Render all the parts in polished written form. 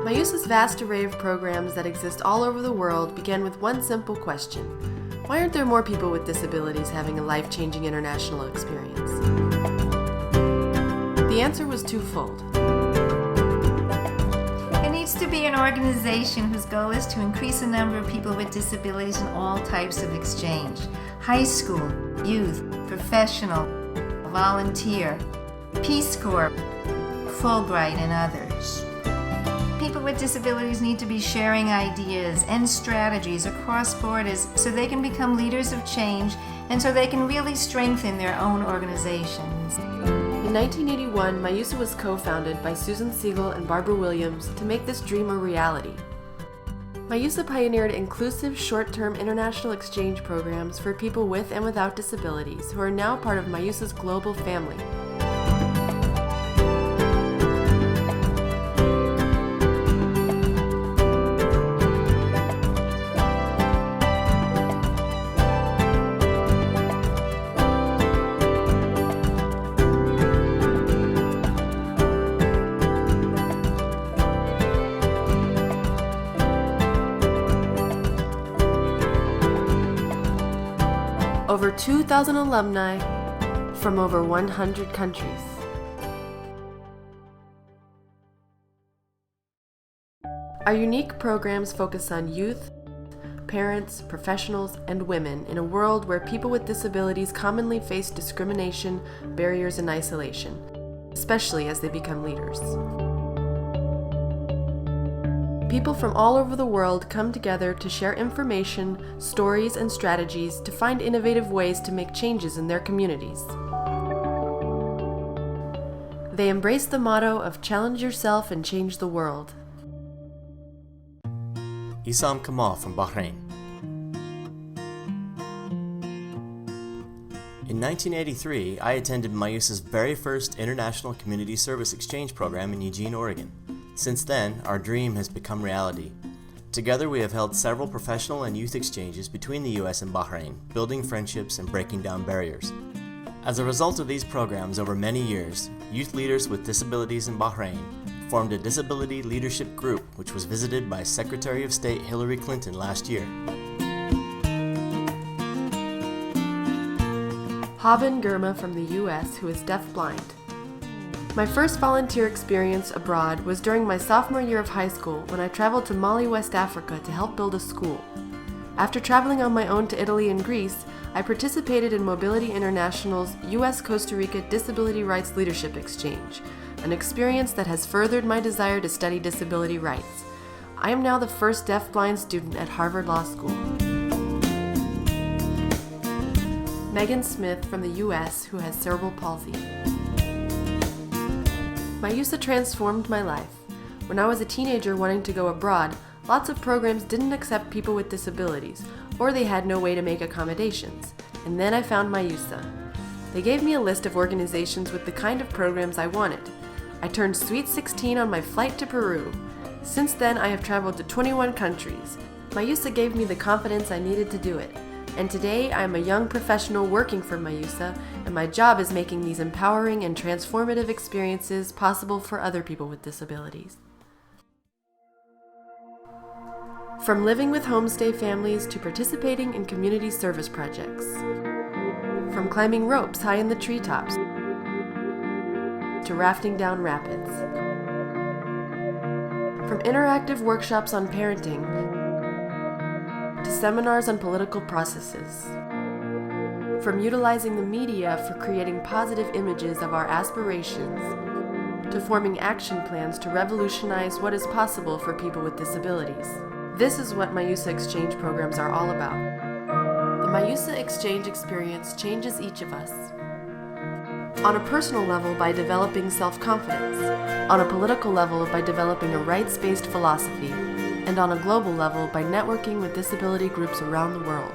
MIUSA's vast array of programs that exist all over the world began with one simple question: why aren't there more people with disabilities having a life-changing international experience? The answer was twofold. There needs to be an organization whose goal is to increase the number of people with disabilities in all types of exchange: high school, youth, professional, volunteer, Peace Corps, Fulbright, and others. People with disabilities need to be sharing ideas and strategies across borders so they can become leaders of change and so they can really strengthen their own organizations. In 1981, MIUSA was co-founded by Susan Siegel and Barbara Williams to make this dream a reality. MIUSA pioneered inclusive, short-term international exchange programs for people with and without disabilities who are now part of MIUSA's global family. Over 2,000 alumni from over 100 countries. Our unique programs focus on youth, parents, professionals, and women in a world where people with disabilities commonly face discrimination, barriers, and isolation, especially as they become leaders. People from all over the world come together to share information, stories, and strategies to find innovative ways to make changes in their communities. They embrace the motto of challenge yourself and change the world. Isam Kamal from Bahrain. In 1983, I attended MIUSA's very first International Community Service Exchange program in Eugene, Oregon. Since then, our dream has become reality. Together, we have held several professional and youth exchanges between the US and Bahrain, building friendships and breaking down barriers. As a result of these programs over many years, youth leaders with disabilities in Bahrain formed a Disability Leadership Group, which was visited by Secretary of State Hillary Clinton last year. Haben Girma from the US, who is deaf-blind. My first volunteer experience abroad was during my sophomore year of high school when I traveled to Mali, West Africa to help build a school. After traveling on my own to Italy and Greece, I participated in Mobility International's US-Costa Rica Disability Rights Leadership Exchange, an experience that has furthered my desire to study disability rights. I am now the first deaf-blind student at Harvard Law School. Megan Smith from the US, who has cerebral palsy. MIUSA transformed my life. When I was a teenager wanting to go abroad, lots of programs didn't accept people with disabilities, or they had no way to make accommodations. And then I found MIUSA. They gave me a list of organizations with the kind of programs I wanted. I turned Sweet 16 on my flight to Peru. Since then, I have traveled to 21 countries. MIUSA gave me the confidence I needed to do it. And today, I am a young professional working for MIUSA, and my job is making these empowering and transformative experiences possible for other people with disabilities. From living with homestay families to participating in community service projects. From climbing ropes high in the treetops to rafting down rapids. From interactive workshops on parenting to seminars on political processes. From utilizing the media for creating positive images of our aspirations, to forming action plans to revolutionize what is possible for people with disabilities. This is what MIUSA exchange programs are all about. The MIUSA exchange experience changes each of us. On a personal level by developing self-confidence, on a political level by developing a rights-based philosophy, and on a global level by networking with disability groups around the world.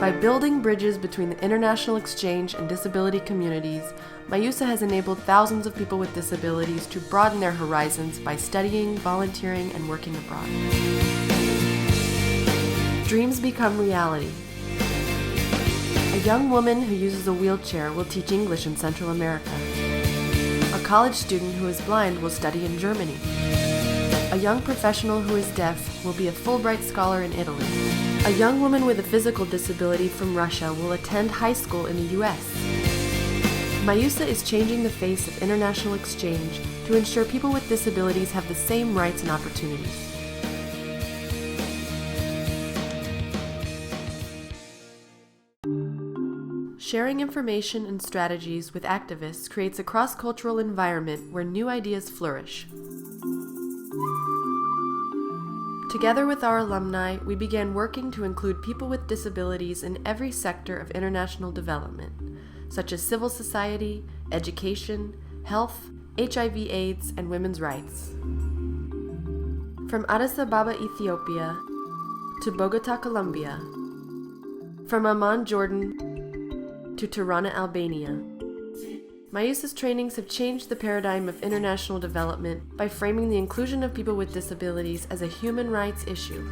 By building bridges between the international exchange and disability communities, MIUSA has enabled thousands of people with disabilities to broaden their horizons by studying, volunteering, and working abroad. Dreams become reality. A young woman who uses a wheelchair will teach English in Central America. A college student who is blind will study in Germany. A young professional who is deaf will be a Fulbright scholar in Italy. A young woman with a physical disability from Russia will attend high school in the US. MIUSA is changing the face of international exchange to ensure people with disabilities have the same rights and opportunities. Sharing information and strategies with activists creates a cross-cultural environment where new ideas flourish. Together with our alumni, we began working to include people with disabilities in every sector of international development, such as civil society, education, health, HIV/AIDS, and women's rights. From Addis Ababa, Ethiopia, to Bogota, Colombia, from Amman, Jordan, to Tirana, Albania. MIUSA's trainings have changed the paradigm of international development by framing the inclusion of people with disabilities as a human rights issue.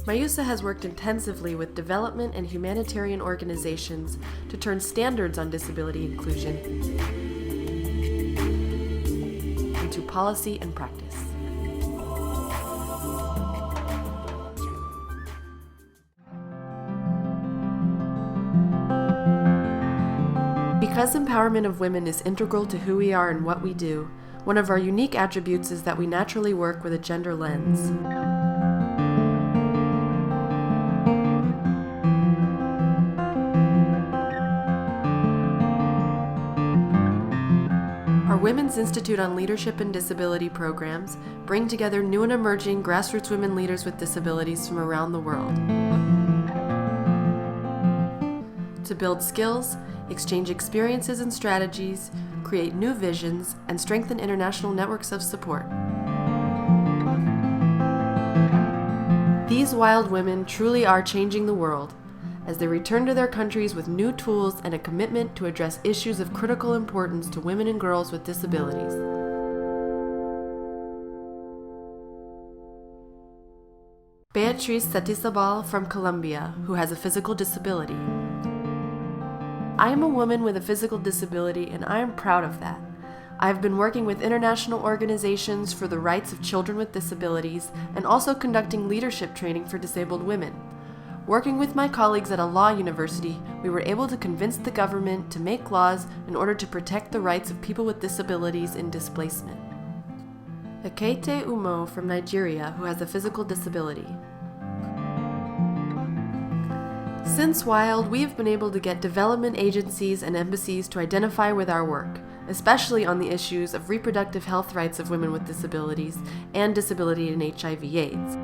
MIUSA has worked intensively with development and humanitarian organizations to turn standards on disability inclusion into policy and practice. Because empowerment of women is integral to who we are and what we do, one of our unique attributes is that we naturally work with a gender lens. Our Women's Institute on Leadership and Disability programs bring together new and emerging grassroots women leaders with disabilities from around the world to build skills, exchange experiences and strategies, create new visions, and strengthen international networks of support. These wild women truly are changing the world as they return to their countries with new tools and a commitment to address issues of critical importance to women and girls with disabilities. Beatriz Satisabal from Colombia, who has a physical disability. I am a woman with a physical disability, and I am proud of that. I have been working with international organizations for the rights of children with disabilities and also conducting leadership training for disabled women. Working with my colleagues at a law university, we were able to convince the government to make laws in order to protect the rights of people with disabilities in displacement. Ekete Umo from Nigeria, who has a physical disability. Since WILD, we have been able to get development agencies and embassies to identify with our work, especially on the issues of reproductive health rights of women with disabilities and disability in HIV/AIDS.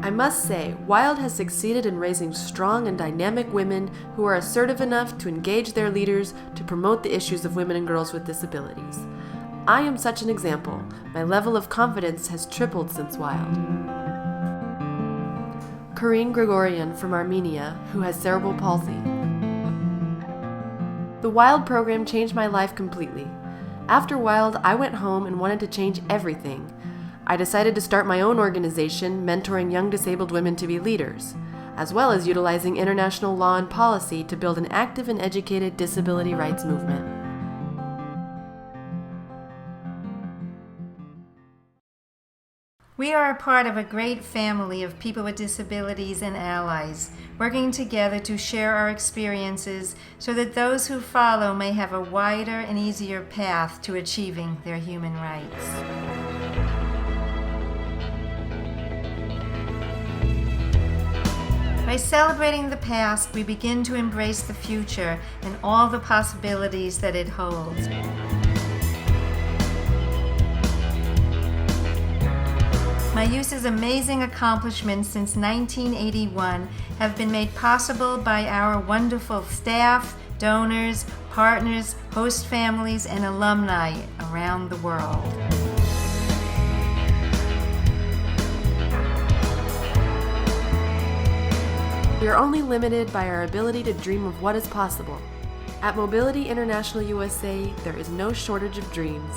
I must say, WILD has succeeded in raising strong and dynamic women who are assertive enough to engage their leaders to promote the issues of women and girls with disabilities. I am such an example. My level of confidence has tripled since WILD. Karine Grigorian from Armenia, who has cerebral palsy. The WILD program changed my life completely. After WILD, I went home and wanted to change everything. I decided to start my own organization mentoring young disabled women to be leaders, as well as utilizing international law and policy to build an active and educated disability rights movement. We are a part of a great family of people with disabilities and allies, working together to share our experiences so that those who follow may have a wider and easier path to achieving their human rights. By celebrating the past, we begin to embrace the future and all the possibilities that it holds. MIUSA's amazing accomplishments since 1981 have been made possible by our wonderful staff, donors, partners, host families, and alumni around the world. We are only limited by our ability to dream of what is possible. At Mobility International USA, there is no shortage of dreams.